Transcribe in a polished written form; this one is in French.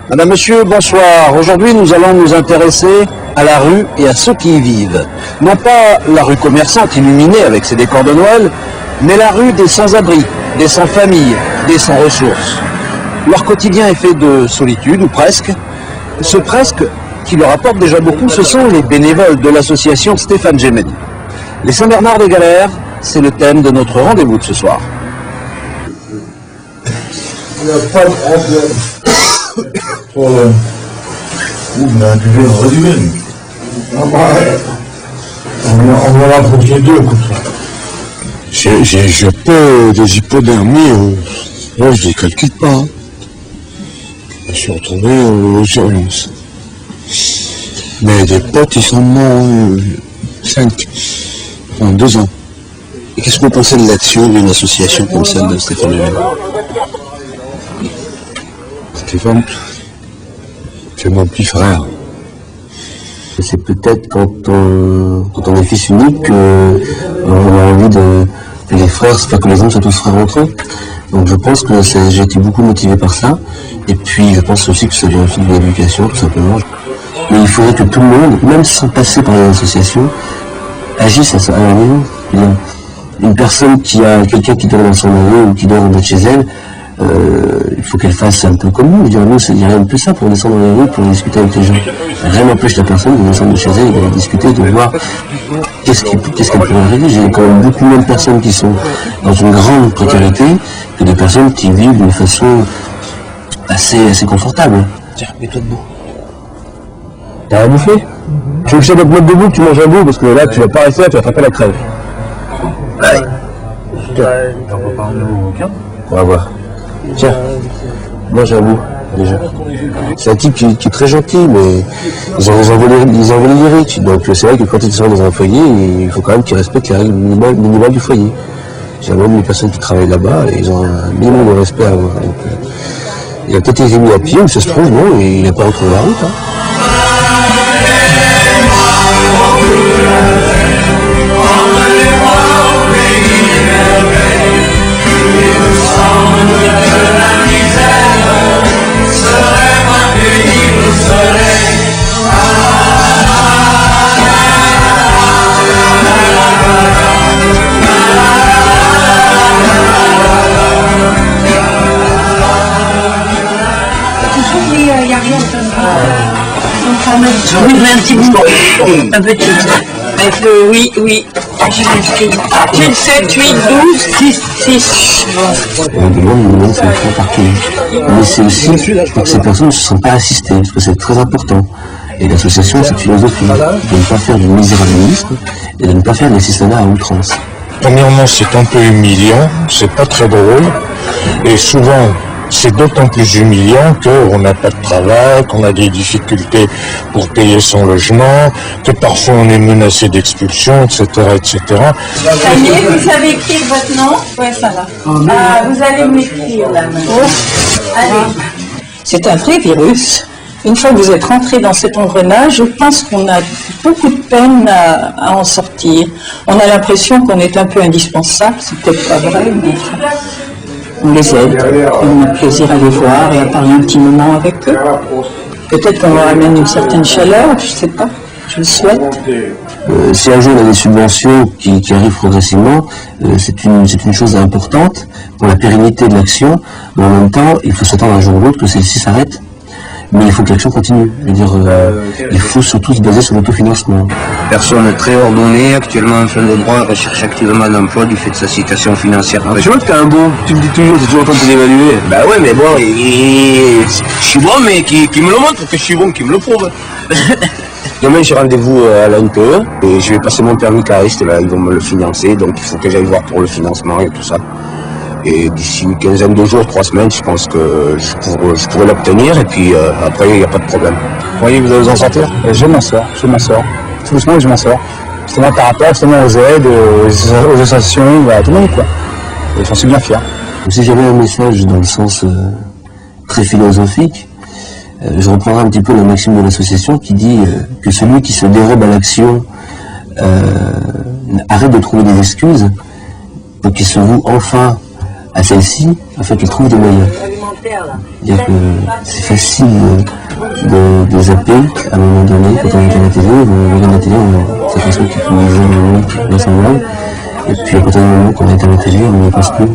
Madame, Monsieur, bonsoir. Aujourd'hui, nous allons nous intéresser à la rue et à ceux qui y vivent. Non pas la rue commerçante illuminée avec ses décors de Noël, mais la rue des sans-abri, des sans-famille, des sans-ressources. Leur quotidien est fait de solitude, ou presque. Ce presque, qui leur apporte déjà beaucoup, ce sont les bénévoles de l'association Stéphane Gémeny. Les Saint-Bernard des Galères, c'est le thème de notre rendez-vous de ce soir. Il n'y a pas de problème. Pour le... mais un duvet, on aurait du même. On va l'approcher d'eux, comme ça. J'ai peur des hypodermies, moi je les calcule pas. Je suis retourné aux urgences. Mais des potes, ils sont morts 5, enfin 2 ans. Et qu'est-ce que vous pensez de l'action d'une association comme celle de Stéphane Gémeny? Stéphane, c'est mon petit frère. C'est peut-être quand on est fils unique qu'on a envie que les frères, enfin que les hommes soient tous frères entre eux. Donc je pense que j'ai été beaucoup motivé par ça. Et puis je pense aussi que ça vient aussi de l'éducation, tout simplement. Mais il faudrait que tout le monde, même sans passer par les associations, agisse à un niveau. Une personne qui a quelqu'un qui dort dans son maison ou qui dort en bas de chez elle, il faut qu'elle fasse un peu comme nous. Nous, il n'y a rien de plus simple pour descendre dans les rues, pour discuter avec les gens. Rien n'empêche la personne de descendre de chez elle et d'aller discuter, de voir qu'est-ce qu'elle pourrait arriver. J'ai quand même beaucoup moins de personnes qui sont dans une grande précarité que des personnes qui vivent d'une façon assez confortable. Tiens, mets-toi debout. T'as rien bouffé? Tu veux que je te mette debout, que tu manges un bout, parce que là tu vas pas rester là, tu vas attraper la crève. Allez. T'en vas pas en aucun? On va voir. Tiens, mange un bout, déjà. C'est un type qui est très gentil, mais ils en veulent les riches. Donc c'est vrai que quand ils sont dans un foyer, il faut quand même qu'ils respectent les règles minimales du foyer. J'ai même les personnes qui travaillent là-bas, ils ont un minimum de respect à avoir. Donc, il a peut-être été mis à pied, où ça se trouve, non, et il n'a pas retrouvé la route. Hein. Oui, un petit bout, un petit. Oui, j'ai le 7, 8, 12, 6. On demande 5 francs par kilo. Mais c'est aussi pour que ces personnes ne se sentent pas assistées, parce que c'est très important. Et l'association a cette philosophie de ne pas faire du misérabilisme et de ne pas faire de l'assistanat à outrance. Premièrement, c'est un peu humiliant, c'est pas très drôle, et souvent, c'est d'autant plus humiliant qu'on n'a pas de travail, qu'on a des difficultés pour payer son logement, que parfois on est menacé d'expulsion, etc., etc. Ça y est, vous savez écrire votre nom? Oui, ça va. Vous allez m'écrire là maintenant. Allez. C'est un vrai virus. Une fois que vous êtes rentré dans cet engrenage, je pense qu'on a beaucoup de peine à en sortir. On a l'impression qu'on est un peu indispensable, c'est peut-être pas vrai, mais on les aide, on a plaisir à les voir et à parler un petit moment avec eux. Peut-être qu'on leur amène une certaine chaleur, je ne sais pas, je le souhaite. Si un jour on a des subventions qui arrivent progressivement, c'est une chose importante pour la pérennité de l'action, mais en même temps, il faut s'attendre un jour ou l'autre que celle-ci s'arrête. Mais il faut que l'action continue. Je veux dire, il faut surtout se baser sur l'autofinancement. Personne très ordonnée, actuellement en fin de droit, recherche activement l'emploi du fait de sa situation financière. Tu vois que t'es un bon, tu me dis toujours, c'est toujours en train de te l'évaluer. Bah ouais, mais bon, je suis bon, mais qui me le montre, que je suis bon, qui me le prouve. Demain, j'ai rendez-vous à la NPE et je vais passer mon permis cariste, là, ils vont me le financer, donc il faut que j'aille voir pour le financement et tout ça. Et d'ici une quinzaine de jours, 3 semaines, je pense que je pourrais l'obtenir et puis après, il n'y a pas de problème. Vous croyez que vous allez vous en sortir? Je m'en sors. Tout doucement, je m'en sors. Justement par rapport justement aux aides, aux associations, à tout le monde, quoi. Et j'en suis bien fier. Si j'avais un message dans le sens très philosophique, je reprendrai un petit peu la maxime de l'association qui dit que celui qui se dérobe à l'action arrête de trouver des excuses pour qu'il se voue enfin à celle-ci, afin qu'il trouve des moyens. dire que c'est facile de zapper à un moment donné quand on regarde la télé. On regarde la télé, on s'est l'impression qu'il y a tous les jours un monde qui est vraisemblable. Et puis à partir du moment qu'on est à la télé, on n'y pense plus.